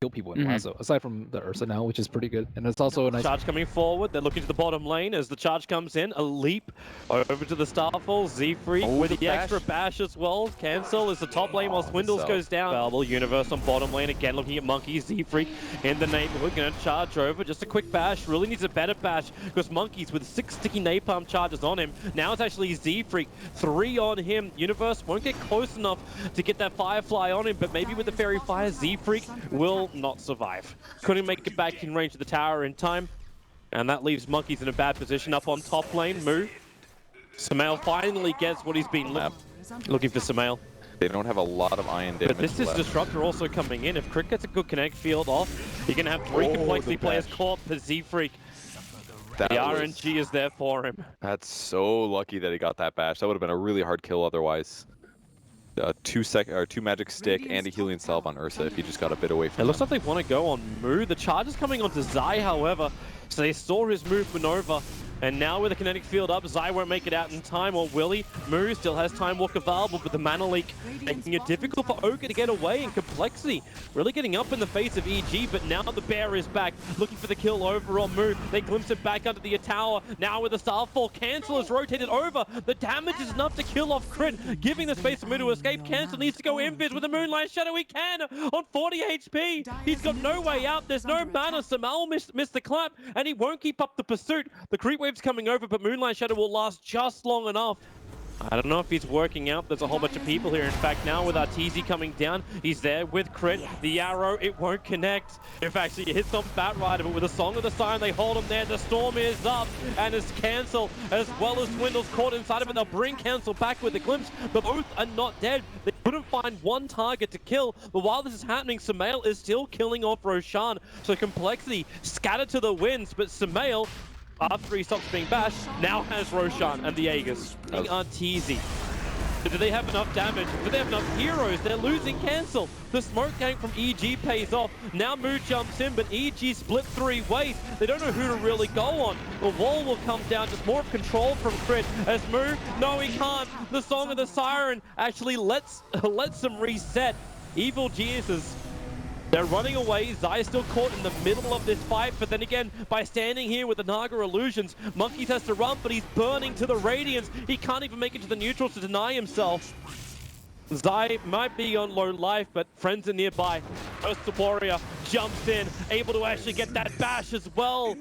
kill people in Lazo, aside from the Ursa now, which is pretty good. And it's also a nice charge coming forward. They're looking to the bottom lane as the charge comes in. A leap over to the Starfall. Z-Freak with the extra bash as well. Cancel as the top lane while Swindles goes down. Available Universe on bottom lane again, looking at Monkey. Z-Freak in the neighborhood, going to charge over. Just a quick bash. Really needs a better bash because Monkey's with 6 sticky napalm charges on him. Now it's actually Z-Freak. 3 on him. Universe won't get close enough to get that Firefly on him, but maybe with the Fairy Fire, Z-Freak will not survive. Couldn't make it back in range of the tower in time, and that leaves Monkeys in a bad position up on top lane. Moo. Samael finally gets what he's been looking for. Samael. They don't have a lot of iron damage. But this is Disruptor also coming in. If Crit gets a good connect field off, you're going to have 3 complexity players caught for Z-Freak. The RNG is there for him. That's so lucky that he got that bash. That would have been a really hard kill otherwise. 2 magic stick and a healing salve on Ursa if he just got a bit away from it. Looks like they want to go on Moo. The charge is coming onto Zai, however, so they saw his move maneuver. And now with the kinetic field up, Zai won't make it out in time, or will he? Moo still has time walk available, but the mana leak making it difficult for Ogre to get away, and complexity really getting up in the face of EG, but now the bear is back, looking for the kill over on Moo. They glimpse it back under the tower, now with the Starfall. Cancel is rotated over. The damage is enough to kill off Crit, giving the space for Moo to escape. Cancel needs to go invis with the Moonlight Shadow. He can on 40 HP. He's got no way out. There's no mana. Samael missed the clap, and he won't keep up the pursuit. The creep wave's coming over, but Moonlight Shadow will last just long enough. I don't know if he's working out. There's a whole bunch of people here. In fact, now with Arteezy coming down, he's there with Crit. The arrow, it won't connect. In fact, he hits on Batrider, but with a Song of the Siren, they hold him there. The Storm is up, and it's Cancel, as well as Swindle's caught inside of it. They'll bring Cancel back with the glimpse, but both are not dead. They couldn't find one target to kill, but while this is happening, Samael is still killing off Roshan. So complexity scattered to the winds, but Samael, after he stops being bashed, now has Roshan and the Aegis. Arteezy. Do they have enough damage? Do they have enough heroes? They're losing Cancel. The smoke gang from EG pays off. Now Moo jumps in, but EG split 3 ways. They don't know who to really go on. The wall will come down, just more of control from Crit. As Moo, no he can't. The Song of the Siren actually lets them reset. Evil Geniuses, they're running away. Zai still caught in the middle of this fight, but then again, by standing here with the Naga illusions, Monkeys has to run, but he's burning to the Radiance. He can't even make it to the neutrals to deny himself. Zai might be on low life, but friends are nearby. First the Warrior jumps in, able to actually get that bash as well.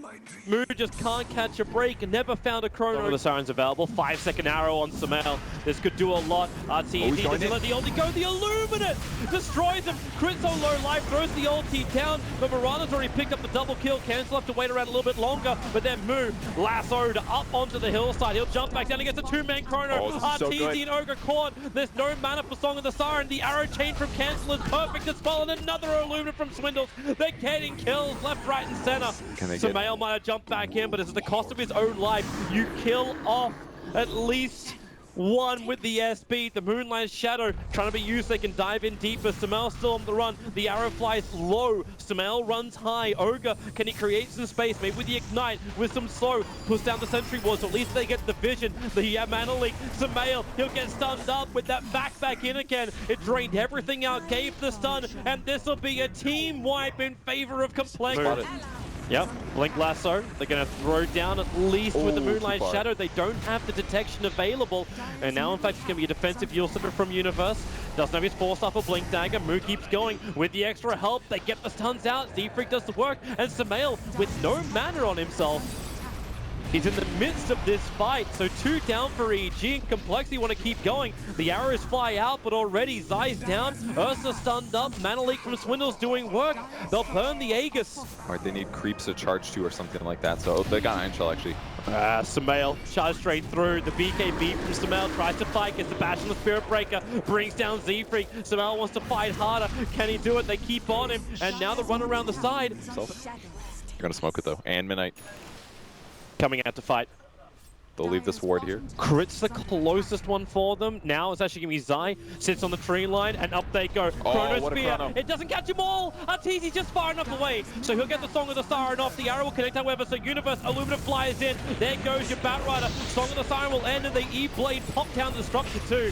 Moo just can't catch a break and never found a chrono. The Siren's available. 5-second arrow on Samael. This could do a lot. Arteezy, does he let the ulti go? The Illuminate destroys him. Crit's on low life, throws the ulti down. But Mirana's already picked up the double kill. Cancel have to wait around a little bit longer, but then Moo lassoed up onto the hillside. He'll jump back down against a 2-man chrono. Arteezy and Ogre caught. There's no mana for Song of the Siren. The arrow chain from Cancel is perfect as well, and another Illuminate from Swindles. They're getting kills left, right, and center. Samael might have jumped back in, but it's at the cost of his own life. You kill off at least one with the SB. The Moonlight Shadow trying to be used, they can dive in deeper. Samael still on the run. The arrow flies low. Samael runs high. Ogre, can he create some space? Maybe with the Ignite, with some slow. Push down the Sentry Ward, so at least they get the vision. The mana leak. Samael, he'll get stunned up with that back in again. It drained everything out, gave the stun, and this will be a team wipe in favor of complexity. Yep, Blink Lasso. They're going to throw down at least with the Moonlight Shadow. They don't have the detection available. And now, in fact, it's going to be a defensive Yule Slipper from Universe. Doesn't have his force off a Blink Dagger. Moo keeps going with the extra help. They get the stuns out. Z-Freak does the work. And Samael with no mana on himself. He's in the midst of this fight, so 2 down for EG, and complexity want to keep going. The arrows fly out, but already Zai's down. Ursa stunned up. Mana leak from Swindle's doing work. They'll burn the Aegis. Alright, they need creeps to charge to or something like that, so they got Iron Shell actually. Samael charge straight through. The BKB from Samael tries to fight, gets the bash on the Spirit Breaker, brings down Z-Freak. Samael wants to fight harder. Can he do it? They keep on him, and now the run around the side. They're gonna smoke it though, and Midnight coming out to fight. They'll leave this ward here. Crit's the closest one for them. Now it's actually going to be Zai. Sits on the tree line, and up they go. Chrono Spear. It doesn't catch them all. Arteezy's just far enough away, so he'll get the Song of the Siren off. The arrow will connect, however, so Universe Illuminate flies in. There goes your Batrider. Song of the Siren will end, and the E-Blade pop down the structure too.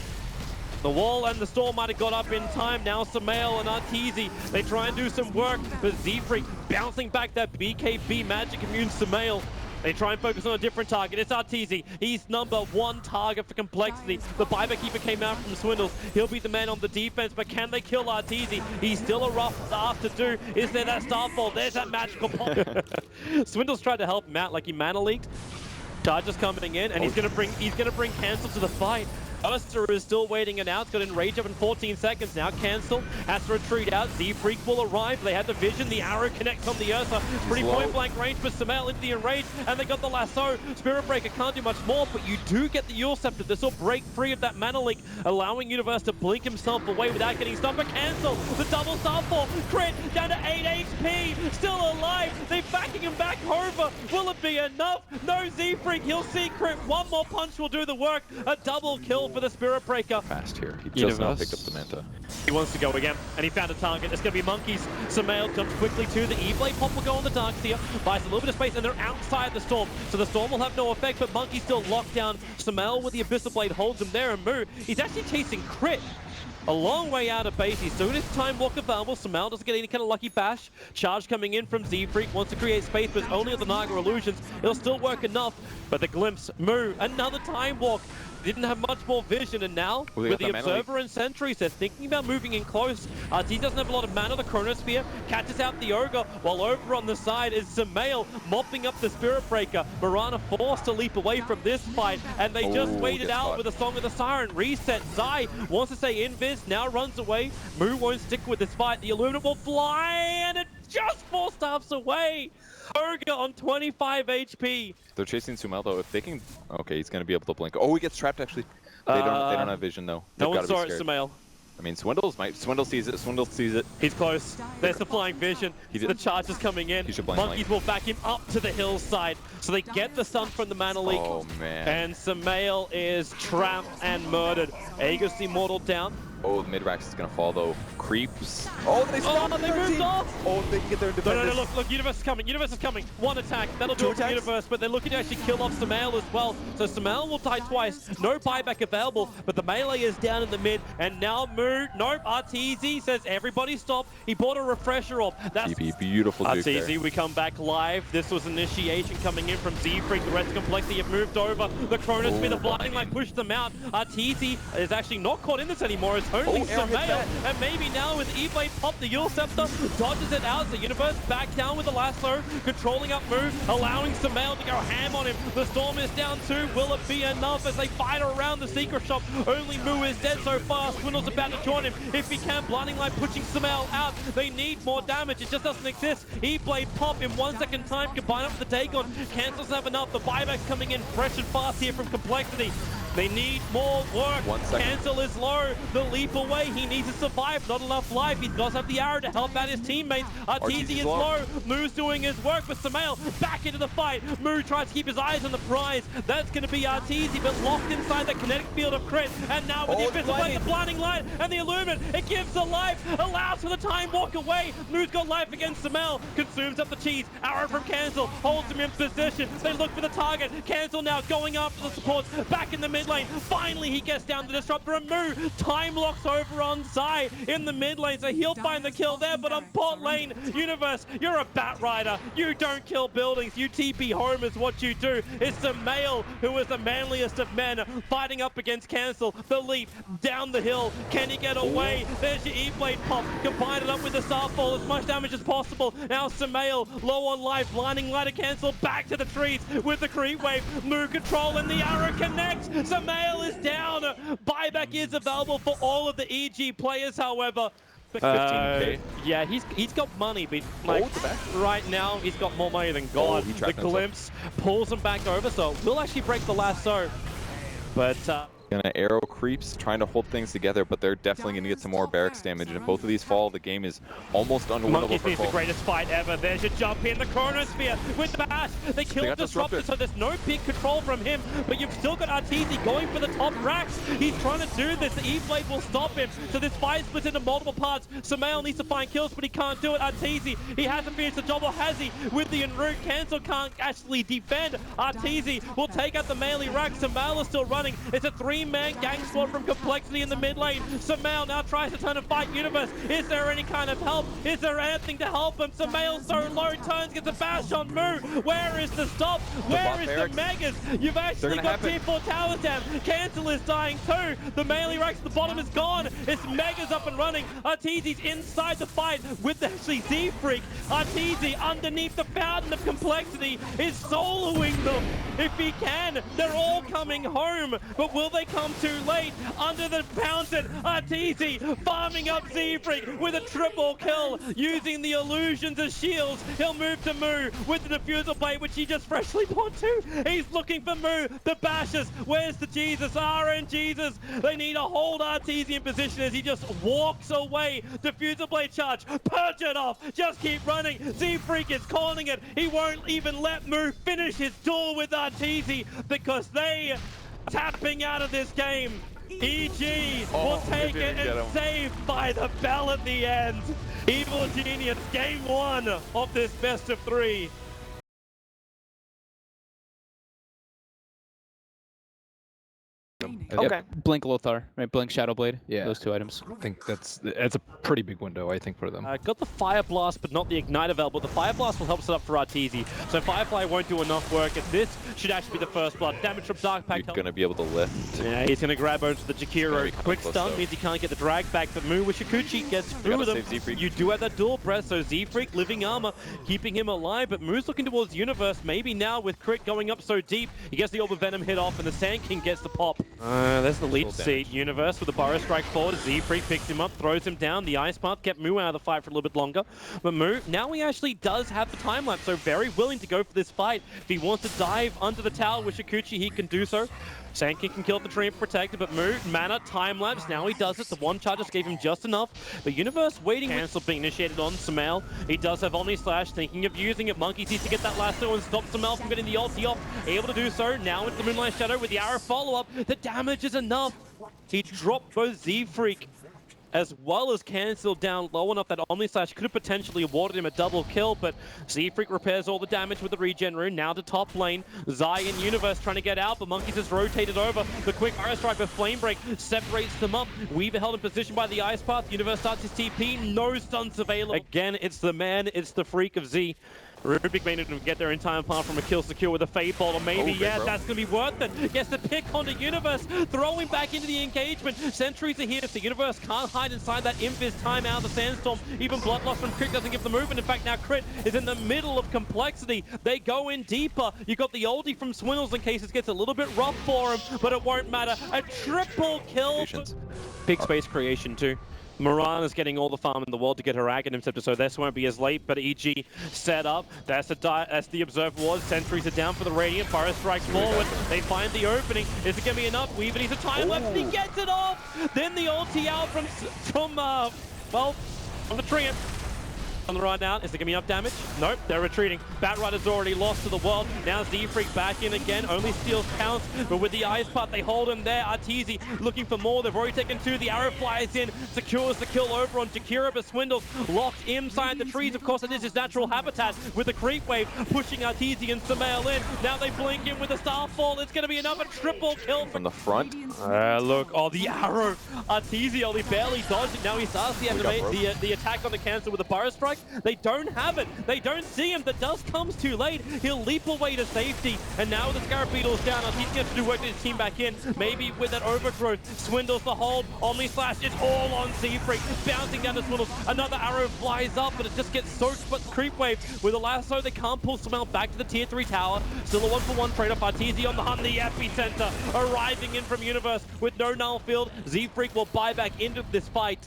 The wall and the storm might have got up in time. Now Samael and Arteezy, they try and do some work, but Z-Freak bouncing back that BKB magic immune Samael. They try and focus on a different target. It's Arteezy. He's #1 target for compLexity. The buyback keeper came out from Swindles. He'll be the man on the defense, but can they kill Arteezy? He's still a rough task to do. Is there that Starfall? There's that magical pop. Swindles tried to help him out like he mana leaked. Charges coming in, and he's gonna bring Cancel to the fight. Alistair is still waiting it out. Got enrage up in 14 seconds now. Cancel has to retreat out. Z-Freak will arrive. They had the vision. The arrow connects on the Ursa. Pretty point blank range for Samael into the enrage. And they got the lasso. Spirit Breaker can't do much more, but you do get the Yule Scepter. This will break free of that mana leak, allowing Universe to blink himself away without getting stunned. But Cancel, the double Starfall. Crit down to 8 HP. Still alive. They're backing him back over. Will it be enough? No Z-Freak. He'll see crit. One more punch will do the work. A double kill for the Spirit Breaker. Fast here. He just now picked up the Manta. He wants to go again, and he found a target. It's going to be Monkeys. Samael jumps quickly to the E-Blade. Pop will go on the Dark Seer, buys a little bit of space, and they're outside the Storm. So the Storm will have no effect, but Monkey's still locked down. Samael with the Abyssal Blade holds him there, and Moo, he's actually chasing crit. A long way out of base. He's doing his time walk available. Samael doesn't get any kind of lucky bash. Charge coming in from Z-Freak. Wants to create space, but it's only on the Naga Illusions. It'll still work enough. But the glimpse, Moo, another time walk. Didn't have much more vision, and now with the Observer and Sentries, they're thinking about moving in close. Arteezy doesn't have a lot of mana. The Chronosphere catches out the Ogre, while over on the side is Samael mopping up the Spirit Breaker. Mirana forced to leap away from this fight, and they just waited out with a Song of the Siren. Reset. Zai wants to say invis, now runs away. Moo won't stick with this fight. The Illuminate will fly, and it just 4 staffs away. Ogre on 25 HP. They're chasing Sumail though. If they can, okay, he's gonna be able to blink. Oh, he gets trapped actually. They don't have vision though. No one saw it, Samael. I mean, Swindle sees it. Swindle sees it. He's close. There's the flying vision. The charge is coming in. Monkeys will back him up to the hillside. So they get the stun from the mana leak. Oh man. And Samael is trapped and murdered. Aegis Immortal down. Oh, the mid-rax is gonna fall though. Creeps. Oh, they moved off. Oh, they can get their defenders. No, look, Universe is coming. Universe is coming. One attack. That'll do it for Universe, but they're looking to actually kill off Samael as well. So Samael will die twice. No buyback available, but the melee is down in the mid. And now Moo, nope, Arteezy says everybody stop. He bought a refresher off. That's beautiful juke there. Arteezy, we come back live. This was initiation coming in from Z-Freak. The rest of compLexity have moved over. The Chronosphere, the Blinding Light pushed them out. Arteezy is actually not caught in this anymore. It's only Samael, and maybe now with E-Blade pop, the Yule Scepter dodges it out. The Universe back down with the lasso, controlling up Moo, allowing Samael to go ham on him. The Storm is down too. Will it be enough as they fight around the Secret Shop? Only Moo is dead so far. Swindle's about to join him. If he can, Blinding Light pushing Samael out. They need more damage. It just doesn't exist. E-Blade pop in 1 second time. Combine up with the Dagon. Cancels have enough. The buyback's coming in fresh and fast here from compLexity. They need more work. Cancel is low. The leap away. He needs to survive. Not enough life. He's got to have the arrow to help out his teammates. Arteezy is low. Moo's doing his work, but Samael back into the fight. Moo tries to keep his eyes on the prize. That's going to be Arteezy, but locked inside that kinetic field of crit. And now with the Abyssal Blade, the Blinding Light, and the Illuminate, it gives the life. Allows for the time walk away. Moo's got life against Samael. Consumes up the cheese. Arrow from Cancel. Holds him in position. They look for the target. Cancel now going after the supports. Back in the mid lane. Finally, he gets down the Disruptor, and Moo time locks over on Zai in the mid lane, so he'll find the kill there, but on bot lane, Universe, you're a Bat Rider. You don't kill buildings. You TP home is what you do. It's Samael who is the manliest of men fighting up against Cancel. The leap down the hill. Can he get away? There's your E-Blade pop. Combine it up with the Starfall. As much damage as possible. Now Samael low on life. Blinding Light to Cancel. Back to the trees with the creep wave. Moo control and the arrow connects. Samael is down. Buyback is available for all of the EG players, however. 15K. Yeah, he's got money, but like right now he's got more money than God. The glimpse pulls him back over, so we'll actually break the lasso. But Gonna arrow creeps, trying to hold things together, but they're definitely gonna get some more barracks damage. And if both of these fall, the game is almost unwinnable. Monkeys needs the greatest fight ever. There's your jump in, the Chronosphere with the bash. They killed Disruptor, so there's no big control from him. But you've still got Arteezy going for the top racks. He's trying to do this. The E-Blade will stop him. So this fight splits into multiple parts. Samael needs to find kills, but he can't do it. Arteezy, he hasn't finished the job, or has he? With the en route, Cancel can't actually defend. Arteezy will take out the melee rack. Samael is still running. It's a 3 3-man gang squad from compLexity in the mid lane. Sumail now tries to turn and fight Universe. Is there any kind of help? Is there anything to help him? Sumail so low, turns, gets a bash on Moo. Where is the stop? Where is the Megas? You've actually got tier 4 towers down. Cancel is dying too. The melee racks at the bottom is gone. It's Megas up and running. Arteezy's inside the fight with actually Z-Freak. Arteezy underneath the fountain of compLexity is soloing them. If he can, they're all coming home. But will they come too late? Under the fountain, Arteezy farming up Z-Freak with a triple kill, using the illusions as shields. He'll move to Moo with the diffusal blade, which he just freshly bought too. He's looking for Moo, the bashes. Where's the Jesus? RN Jesus. They need to hold Arteezy in position as he just walks away. Diffusal blade charge, purge it off, just keep running. Z-Freak is calling it. He won't even let Moo finish his duel with Arteezy because they are tapping out of this game. EG will take it and saved by the bell at the end. Evil Genius, game 1 of this best of 3. Okay. Blink Lothar, right? Blink Shadowblade. Yeah. Those 2 items. I think that's a pretty big window, I think, for them. Got the Fire Blast, but not the Ignite available. The Fire Blast will help set up for Arteezy. So Firefly won't do enough work, and this should actually be the first blood. Damage from Dark Pact. You're going to be able to lift. Yeah, he's going to grab onto the Jakiro. Quick close, stun though. means he can't get the drag back, but Moo with Shikuchi gets through them. You do have that dual press, so Z-Freak, living armor, keeping him alive, but Moo's looking towards Universe. Maybe now with Crit going up so deep, he gets the Orb of Venom hit off, and the Sand King gets the pop. There's the lead seat. Universe with the Burrow Strike forward. Z-Freak picks him up, throws him down. The Ice Path kept Moo out of the fight for a little bit longer. But Moo, now he actually does have the time lapse, so very willing to go for this fight. If he wants to dive under the tower with Shikuchi, he can do so. Sand King can kill the tree and protect it, but Moo, mana, time lapse, now he does it. The one charge just gave him just enough. But Universe waiting. Cancel being initiated on Sumail. He does have Omni Slash, thinking of using it. Monkey needs to get that lasso and stop Sumail from getting the ulti off. Able to do so. Now into the Moonlight Shadow with the arrow follow-up. The damage is enough. He dropped both Z-Freak as well as Cancel down low enough that Omni Slash could have potentially awarded him a double kill, but Z-Freak repairs all the damage with the regen rune. Now to top lane, Zai and Universe trying to get out, but Monkeys has rotated over. The quick Fire Strike with Flame Break separates them up. Weaver held in position by the Ice Path. Universe starts his TP, no stunts available. Again, it's the man, it's the freak of Z. Rubik may not get there in time apart from a kill secure with a Fade Bolt, or maybe, yeah, that's going to be worth it. Gets the pick onto Universe, throwing back into the engagement. Sentries are here, so Universe can't hide inside that Invis time out of the Sandstorm. Even Blood Loss from Crit doesn't give the movement. In fact, now Crit is in the middle of compLexity. They go in deeper. You got the oldie from Swindles in case it gets a little bit rough for him, but it won't matter. A triple kill. Big space creation too. Mirana's getting all the farm in the world to get her Aghanim Scepter, so this won't be as late, but EG set up. That's the Observe Ward. Sentries are down for the Radiant. Fire strikes forward. They find the opening. Is it going to be enough? Weaver needs a time lapse, and he gets it off! Then the ulti out from the Treant. On the run out, is there going to be enough damage? Nope, they're retreating. Batrider's already lost to the world. Now Z-Freak back in again, only steals counts, but with the Ice Path, they hold him there. Arteezy looking for more. They've already taken 2. The arrow flies in, secures the kill over on Jakiro, but Swindles locked inside the trees. Of course, it is his natural habitat with the creep wave pushing Arteezy and Sumail in. Now they blink in with a Starfall. It's going to be another triple kill from the front. Look, the arrow. Arteezy only barely dodged it. Now he starts the attack on the Cancel with a Burrow Strike. They don't have it. They don't see him. The dust comes too late. He'll leap away to safety. And now with the Scarab Beetles down, he's going to have to do work to his team back in. Maybe with that overgrowth, Swindles the hold. Omni Slash is all on Z-Freak. Bouncing down to Swindles. Another arrow flies up, but it just gets soaked by the creep wave. With a lasso, they can't pull Sumail back to the tier 3 tower. Still a 1-for-1 trade-off. Arteezy on the hunt. The epicenter arriving in from Universe with no null field. Z-Freak will buy back into this fight.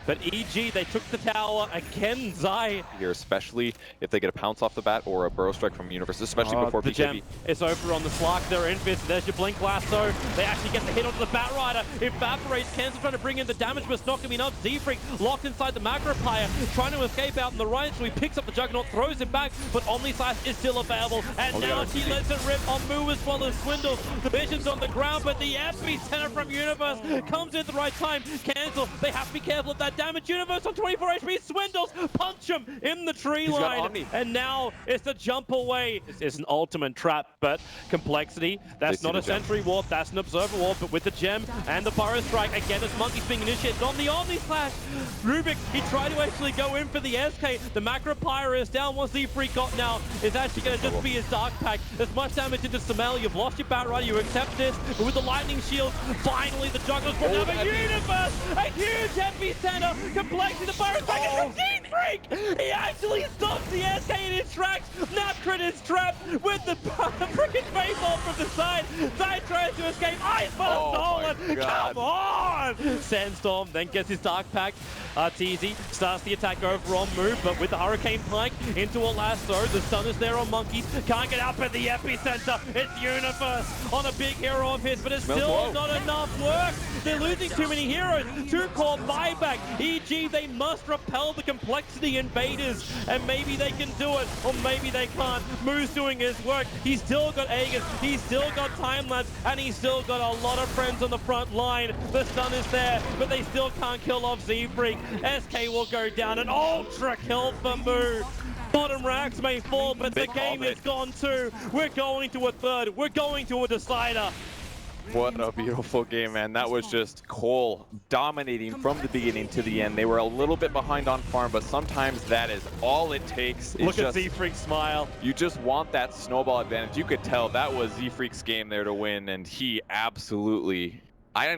But EG, they took the tower again, Zai. Here, especially if they get a pounce off the bat or a Burrow Strike from Universe, especially before the BKB. gem is over on the Slark. They're in fist. There's your Blink Lasso. They actually get the hit onto the Batrider. Evaporates. Cancel trying to bring in the damage, but it's not going to be enough. Z-Freak locked inside the Macropire, trying to escape out on the right, so he picks up the Juggernaut, throws him back, but Omni Slash is still available. And now she lets it rip on Moo as well as Swindle. The Vision's on the ground, but the epicenter from Universe comes in at the right time. Cancel. They have to be careful of that that damage. Universe on 24 HP, swindles, punch him in the tree He's got line. Omni. And now it's a jump away. It's an ultimate trap, but complexity, that's see not the a gem. sentry ward, that's an observer ward, but with the gem and the burrow strike, again, as Monkey's being initiated on the Omni Slash. Rubik, he tried to actually go in for the SK. The Macro Pyre is down. Once the Freak got now, it's actually going to just be his Dark Pack. There's much damage into Samel. You've lost your Bat Rider, you accept this, but with the Lightning Shield, finally the Jugglers brought down a Universe, a huge epicenter, complexity, the burrow strike, and the Gene Freak! He actually stops the SK in his tracks. Now Crit is trapped with the freaking face off from the side. Zai tries to escape. Iceberg stolen. Come on! Sandstorm then gets his Dark Pack. Arteezy starts the attack over on move, but with the Hurricane Pike into a lasso, the stun is there on Monkeys. Can't get up at the epicenter. It's Universe on a big hero of his, but it's still not enough work. They're losing too many heroes. 2-core buyback. EG, they must repel the complexity invaders, and maybe they can do it, or maybe they can't. Moo's doing his work. He's still got Aegis, he's still got Time-Lapse, and he's still got a lot of friends on the front line. The stun is there, but they still can't kill off Z-Freak. SK will go down, an ultra kill for Moo. Bottom racks may fall, but the game is gone too. We're going to a third, we're going to a decider. What a beautiful game, man. That was just Cole dominating from the beginning to the end. They were a little bit behind on farm, but sometimes that is all it takes. Look at Z-Freak smile. You just want that snowball advantage. You could tell that was Z-Freak's game there to win, and he absolutely... I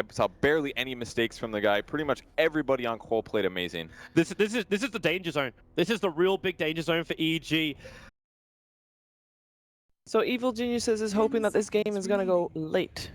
saw barely any mistakes from the guy. Pretty much everybody on Cole played amazing. This is the danger zone. This is the real big danger zone for EG. So Evil Geniuses is hoping that this game is gonna go late.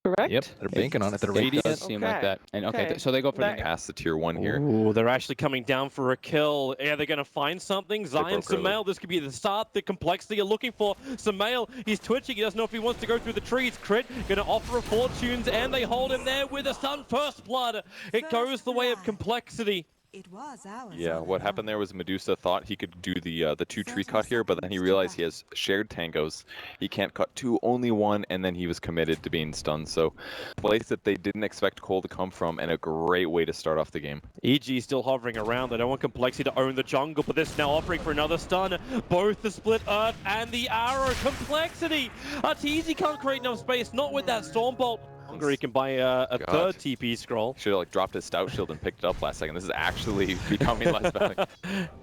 Correct? Yep, they're banking on it. They're It ready. does seem like Okay. that. And okay, Okay. so they go for That- the Past the tier 1 here. Ooh, they're actually coming down for a kill. Yeah, they're going to find something. Zion broke early. Samael, this could be the start, the complexity you're looking for. Samael, he's twitching. He doesn't know if he wants to go through the trees. Crit, going to offer a fortunes, and they hold him there with a stun. First blood. It goes the way of complexity. It was ours. Yeah, all what along. happened there was Medusa thought he could do the 2-tree cut here, but then he realized he has shared tangos. He can't cut 2, only 1, and then he was committed to being stunned. So, place that they didn't expect Cole to come from, and a great way to start off the game. EG still hovering around. They don't want complexity to own the jungle, but this now offering for another stun. Both the split earth and the arrow. Complexity. Arteezy can't create enough space, not with that storm bolt. He can buy a third TP scroll. Should have dropped his stout shield and picked it up last second. This is actually becoming less bad.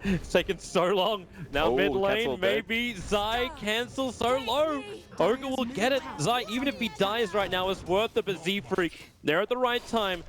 It's taken so long. Now Oh, mid lane, cancel dead. maybe Zai cancels so low. Ogre will get it. Zai, even if he dies right now, is worth it. But Z-Freak, they're at the right time.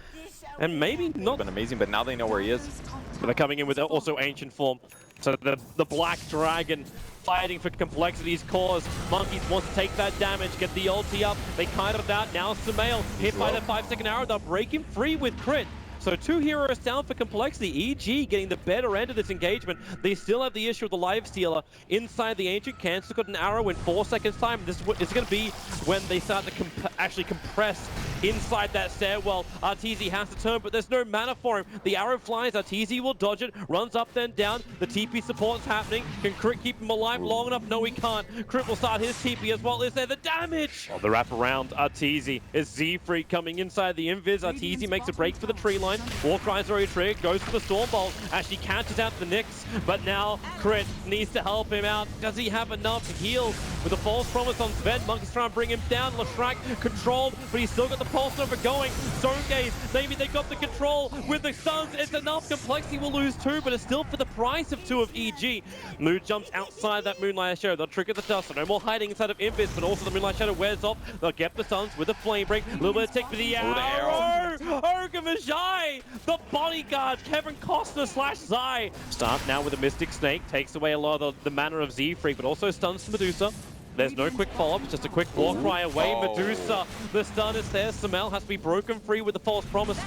And maybe not. Been amazing, but now they know where he is. But they're coming in with also ancient form. So the Black Dragon fighting for complexity's cause. Monkeys wants to take that damage, get the ulti up. They kite it out. Now Samael hit by the 5-second arrow. They'll break him free with crit. So 2 heroes down for complexity. EG getting the better end of this engagement. They still have the issue of the live stealer inside the ancient can. Still got an arrow in 4 seconds time. This is what it's going to be when they start to actually compress inside that stairwell. Arteezy has to turn, but there's no mana for him. The arrow flies. Arteezy will dodge it. Runs up then down. The TP support's happening. Can Crit keep him alive long enough? No, he can't. Crit will start his TP as well. Is there the damage? Oh, the wrap around Arteezy is Z-Freak coming inside the invis. Arteezy makes a break for the tree line. Warcry's already triggered, goes for the Storm Bolt, actually catches out the Nyx, but now Crit needs to help him out. Does he have enough heal? With a false promise on Sven, Monkey's trying to bring him down. Lashrak controlled, but he's still got the pulse over going. Zone Gaze, maybe they got the control with the stuns. It's enough. Complexity will lose 2, but it's still for the price of 2 of EG. Mood jumps outside that Moonlight Shadow. They'll trigger the dust, so no more hiding inside of Invis, but also the Moonlight Shadow wears off. They'll get the stuns with a Flame Break. A little bit of tick for the arrow. Ogre Magi, the bodyguard, Kevin Costner / Zai. Start now with a Mystic Snake, takes away a lot of the mana of Z-Freak, but also stuns Medusa. There's no quick follow-up, it's just a quick Warcry away. Medusa, the stun is there. Samel has to be broken free with the false promise.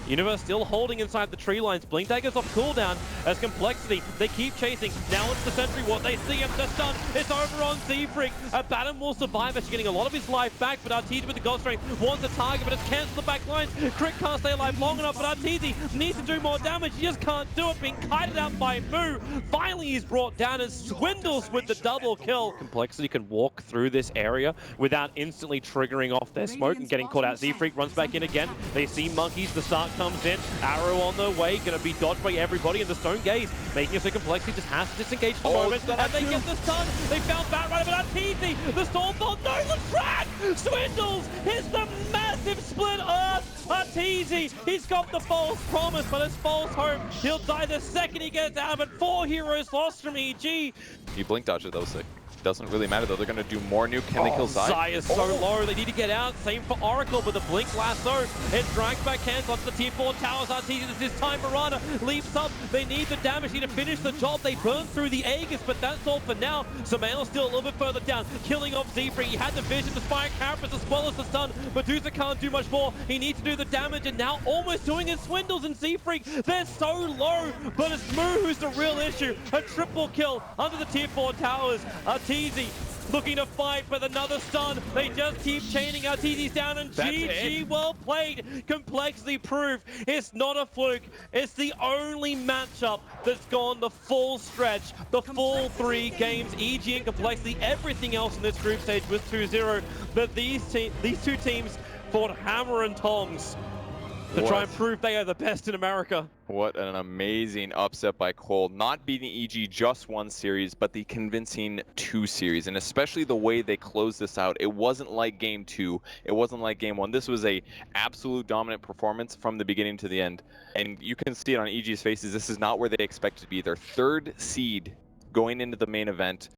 Universe still holding inside the tree lines. Blink Dagger's off cooldown as complexity. They keep chasing. Now it's the sentry ward. They see him. The stun. It's over on Z-Freak. Batten will survive. Actually getting a lot of his life back, but Arteezy with the God Strength wants a target, but it's cancelled the back line. Crit can't stay alive long enough, but Arteezy needs to do more damage. He just can't do it. Being kited out by Moo. Finally, he's brought down and swindles with the double kill. Complexity can walk through this area without instantly triggering off their smoke and getting caught out. Z-Freak runs back in again. They see Monkeys. The start comes in. Arrow on the way, gonna be dodged by everybody, and the Stone Gaze making it so complexity just has to disengage for the moment. And they get the stun. They found Batrider, but that's easy. The Stormbolt, no, the track! Swindles hits the massive split earth. Arteezy, he's got the false promise, but it's false hope. He'll die the second he gets out, but 4 heroes lost from EG. He blink dodged it, that was sick. Doesn't really matter though, they're gonna do more nuke. Can they kill Zai? Zai is so low, they need to get out. Same for Oracle, but the blink lasso, it drags back hands onto the tier 4 towers. Arteezy, this is time. Marana leaps up. They need the damage here to finish the job. They burn through the Aegis, but that's all for now. Samael's still a little bit further down, killing off Zebra. He had the vision, the Spire Carapace, as well as the stun. Medusa can't do much more. He needs to do the damage, and now almost doing his Swindles and Seafreak. They're so low, but it's Moo who's the real issue. A triple kill under the tier 4 towers. Arteezy looking to fight with another stun. They just keep chaining. Arteezy's down, and GG, well played. Complexity proof it's not a fluke. It's the only matchup that's gone the full stretch, the full 3 games. EG and Complexity, everything else in this group stage was 2-0. But these two teams fought hammer and tongs to try and prove they are the best in America. What an amazing upset by Cold. Not beating EG just 1 series, but the convincing 2 series. And especially the way they closed this out. It wasn't like game 2. It wasn't like game 1. This was a absolute dominant performance from the beginning to the end. And you can see it on EG's faces. This is not where they expected to be. Their 3rd seed going into the main event.